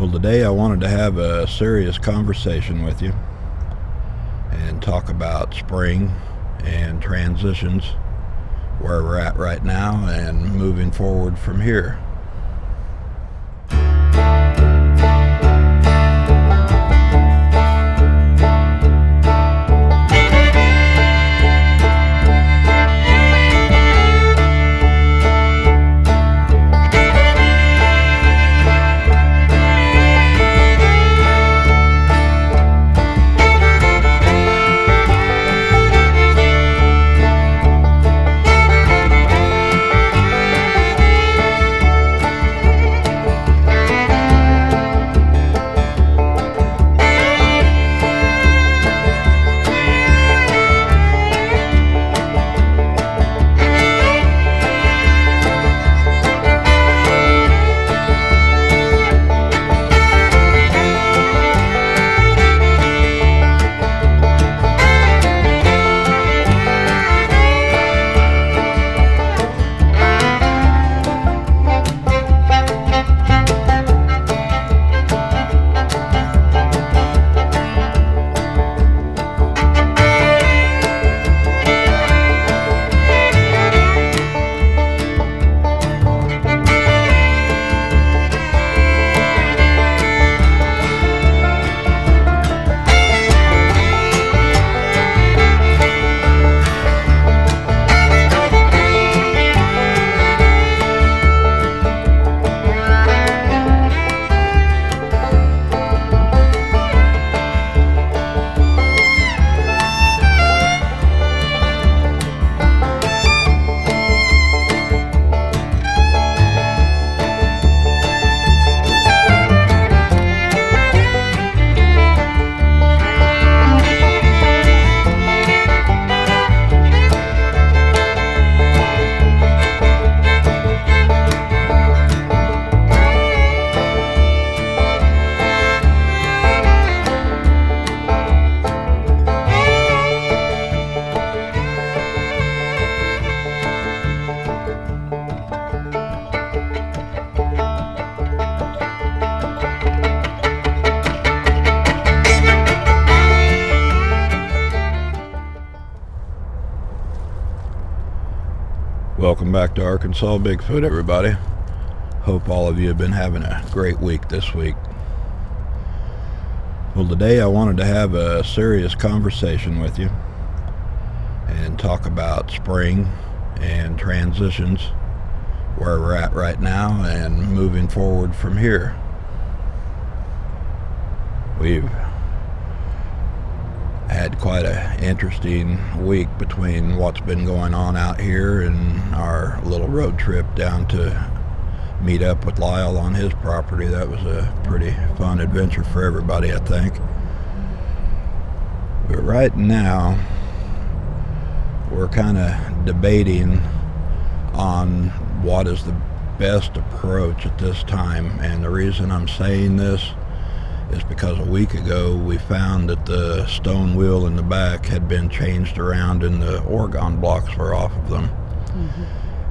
Well, today I wanted to have a serious conversation with you and talk about spring and transitions, where we're at right now and moving forward from here. Welcome back to Arkansas Bigfoot, everybody. Hope all of you have been having a great week this week. Well, today I wanted to have a serious conversation with you and talk about spring and transitions, where we're at right now and moving forward from here. We've had quite an interesting week between what's been going on out here and our little road trip down to meet up with Lyle on his property. That was a pretty fun adventure for everybody, I think. But right now, we're kind of debating on what is the best approach at this time. And the reason I'm saying this is because a week ago we found that the stone wheel in the back had been changed around and the organ blocks were off of them.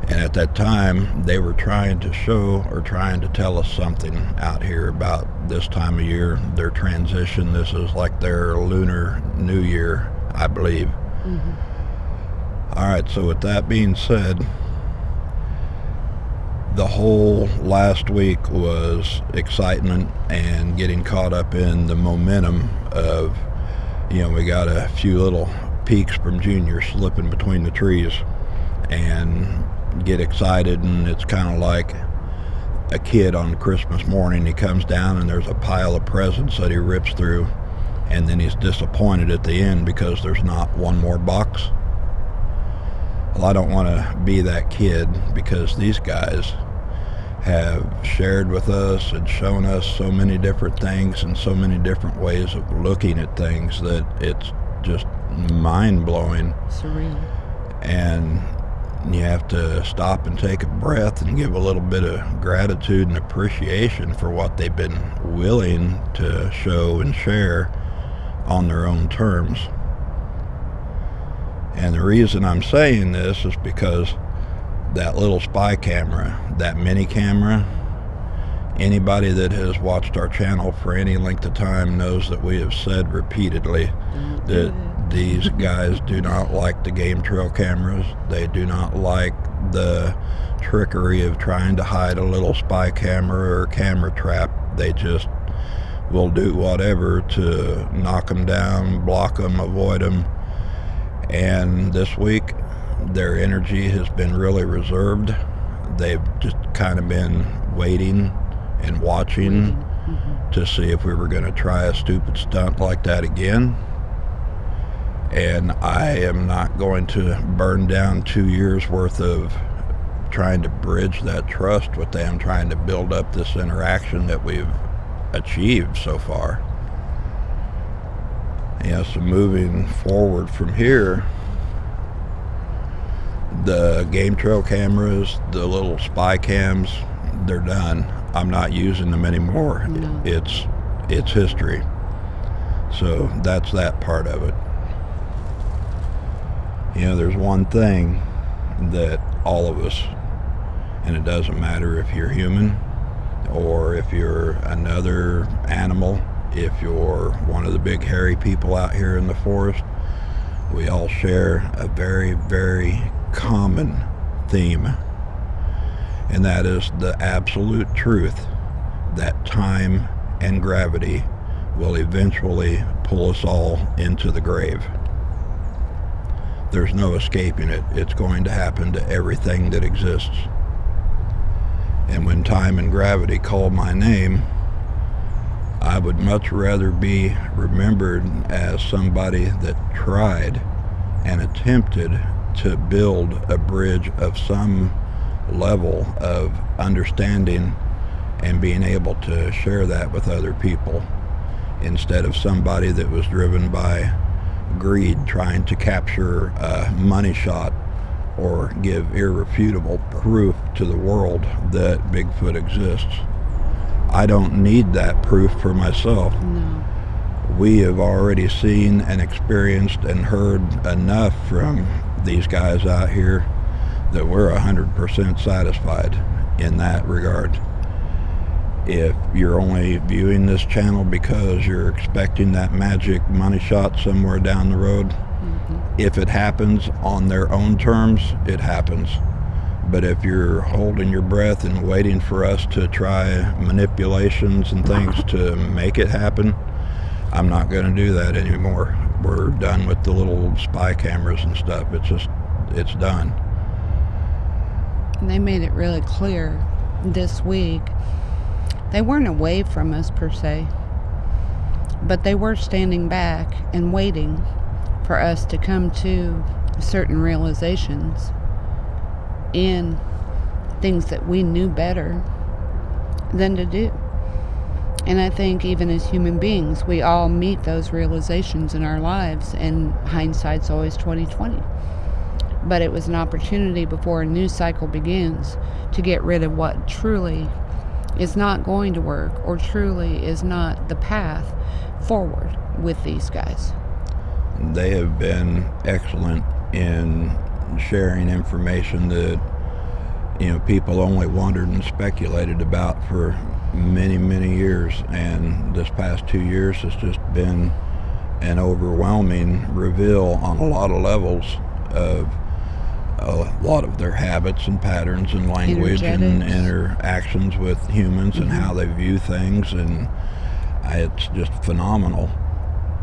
And at that time they were trying to tell us something out here about this time of year, their transition. This is like their Lunar New Year, I believe. All right, so with that being said, the whole last week was excitement and getting caught up in the momentum of, we got a few little peaks from Junior slipping between the trees and get excited. And it's kind of like a kid on Christmas morning. He comes down and there's a pile of presents that he rips through, and then he's disappointed at the end because there's not one more box. Well, I don't want to be that kid, because these guys have shared with us and shown us so many different things and so many different ways of looking at things that it's just mind-blowing. Surreal. And you have to stop and take a breath and give a little bit of gratitude and appreciation for what they've been willing to show and share on their own terms. And the reason I'm saying this is because that little spy camera, that mini camera, Anybody that has watched our channel for any length of time knows that we have said repeatedly that these guys do not like the game trail cameras. They do not like the trickery of trying to hide a little spy camera or camera trap. They just will do whatever to knock them down, block them, avoid them. And this week, their energy has been really reserved. They've just kind of been waiting and watching to see if we were going to try a stupid stunt like that again. And I am not going to burn down 2 years worth of trying to bridge that trust with them, trying to build up this interaction that we've achieved so far. So moving forward from here, the game trail cameras, the little spy cams, they're done. I'm not using them anymore. No. It's history. So that's that part of it. There's one thing that all of us, and it doesn't matter if you're human or if you're another animal, if you're one of the big hairy people out here in the forest, we all share a very, very common theme. And that is the absolute truth that time and gravity will eventually pull us all into the grave. There's no escaping it. It's going to happen to everything that exists. And when time and gravity call my name, I would much rather be remembered as somebody that tried and attempted to build a bridge of some level of understanding and being able to share that with other people, instead of somebody that was driven by greed, trying to capture a money shot or give irrefutable proof to the world that Bigfoot exists. I don't need that proof for myself. No. We have already seen and experienced and heard enough from these guys out here that we're 100% satisfied in that regard. If you're only viewing this channel because you're expecting that magic money shot somewhere down the road, if it happens on their own terms, it happens. But if you're holding your breath and waiting for us to try manipulations and things to make it happen, I'm not going to do that anymore. We're done with the little spy cameras and stuff. It's done. And they made it really clear this week. They weren't away from us per se, but they were standing back and waiting for us to come to certain realizations in things that we knew better than to do. And I think even as human beings, we all meet those realizations in our lives, and hindsight's always 20/20. But it was an opportunity before a new cycle begins to get rid of what truly is not going to work or truly is not the path forward with these guys. They have been excellent in sharing information that people only wondered and speculated about for many, many years, and this past 2 years has just been an overwhelming reveal on a lot of levels of a lot of their habits and patterns and language and interactions with humans and how they view things, and it's just phenomenal.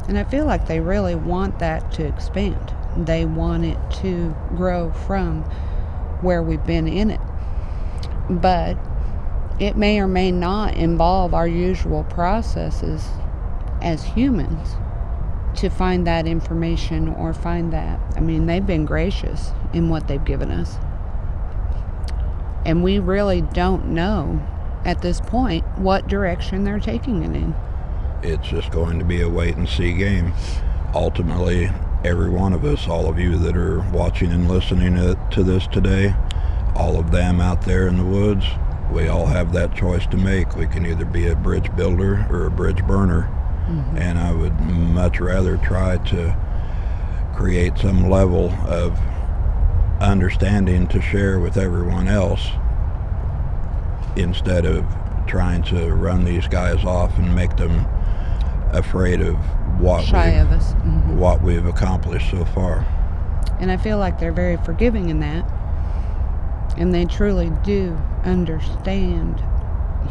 And I feel like they really want that to expand. They want it to grow from where we've been in it. But it may or may not involve our usual processes as humans to find that information or find that. I mean, they've been gracious in what they've given us. And we really don't know at this point what direction they're taking it in. It's just going to be a wait and see game. Ultimately, every one of us, all of you that are watching and listening to this today, all of them out there in the woods, we all have that choice to make. We can either be a bridge builder or a bridge burner. And I would much rather try to create some level of understanding to share with everyone else, instead of trying to run these guys off and make them afraid of Shy of us. what we've accomplished so far. And I feel like they're very forgiving in that. And they truly do understand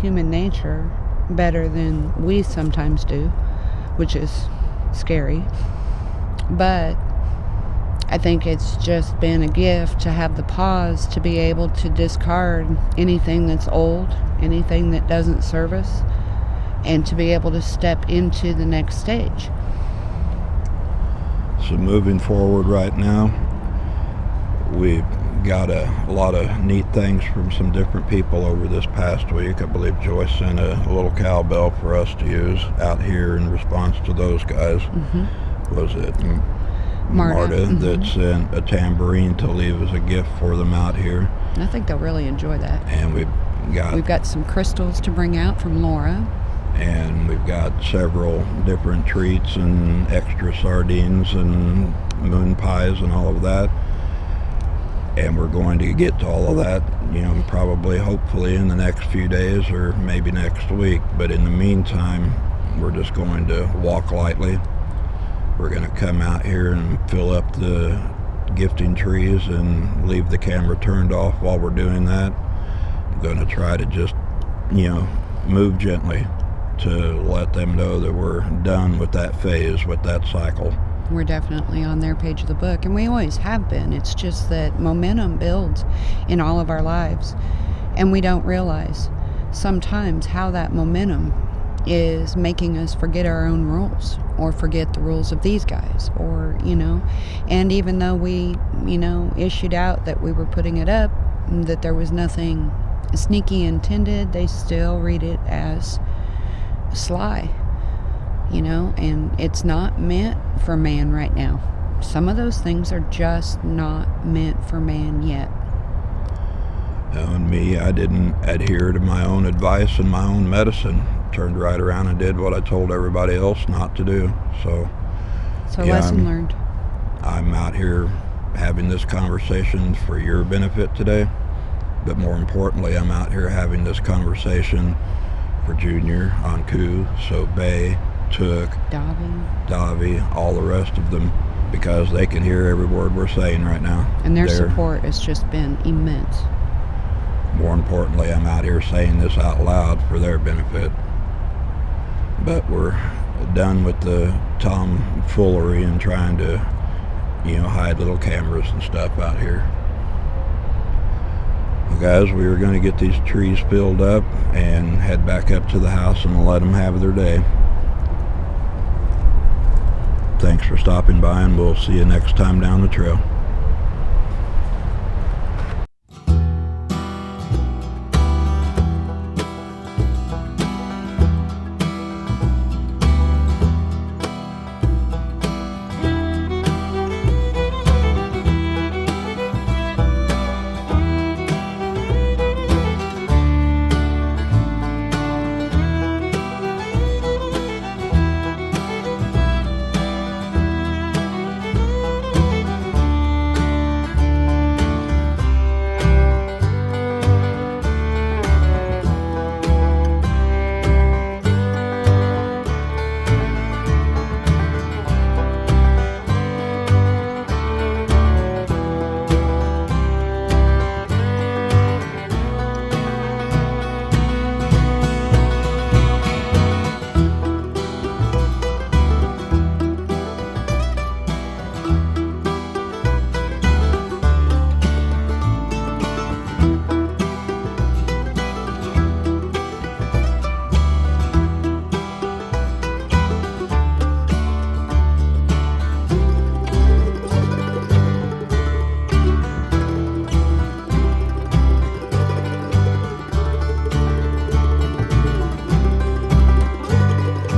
human nature better than we sometimes do, which is scary. But I think it's just been a gift to have the pause to be able to discard anything that's old, anything that doesn't serve us, and to be able to step into the next stage. So moving forward right now, we've got a lot of neat things from some different people over this past week. I believe Joyce sent a little cowbell for us to use out here in response to those guys. Was it Marta that sent a tambourine to leave as a gift for them out here? I think they'll really enjoy that. And we've got some crystals to bring out from Laura. And we've got several different treats and extra sardines and moon pies and all of that. And we're going to get to all of that, probably, hopefully, in the next few days or maybe next week. But in the meantime, we're just going to walk lightly. We're going to come out here and fill up the gifting trees and leave the camera turned off while we're doing that. I'm going to try to just, move gently to let them know that we're done with that phase, with that cycle. We're definitely on their page of the book, and we always have been. It's just that momentum builds in all of our lives, and we don't realize sometimes how that momentum is making us forget our own rules or forget the rules of these guys, or, and even though we, issued out that we were putting it up, that there was nothing sneaky intended, they still read it as sly. And it's not meant for man right now. Some of those things are just not meant for man yet. And me, I didn't adhere to my own advice and my own medicine. Turned right around and did what I told everybody else not to do. So Lesson learned. I'm out here having this conversation for your benefit today. But more importantly, I'm out here having this conversation for Junior, Anku, Sobe, Took, Davi, all the rest of them, because they can hear every word we're saying right now. And their support has just been immense. More importantly, I'm out here saying this out loud for their benefit. But we're done with the tomfoolery and trying to, hide little cameras and stuff out here. Well, guys, we were going to get these trees filled up and head back up to the house and let them have their day. Thanks for stopping by, and we'll see you next time down the trail.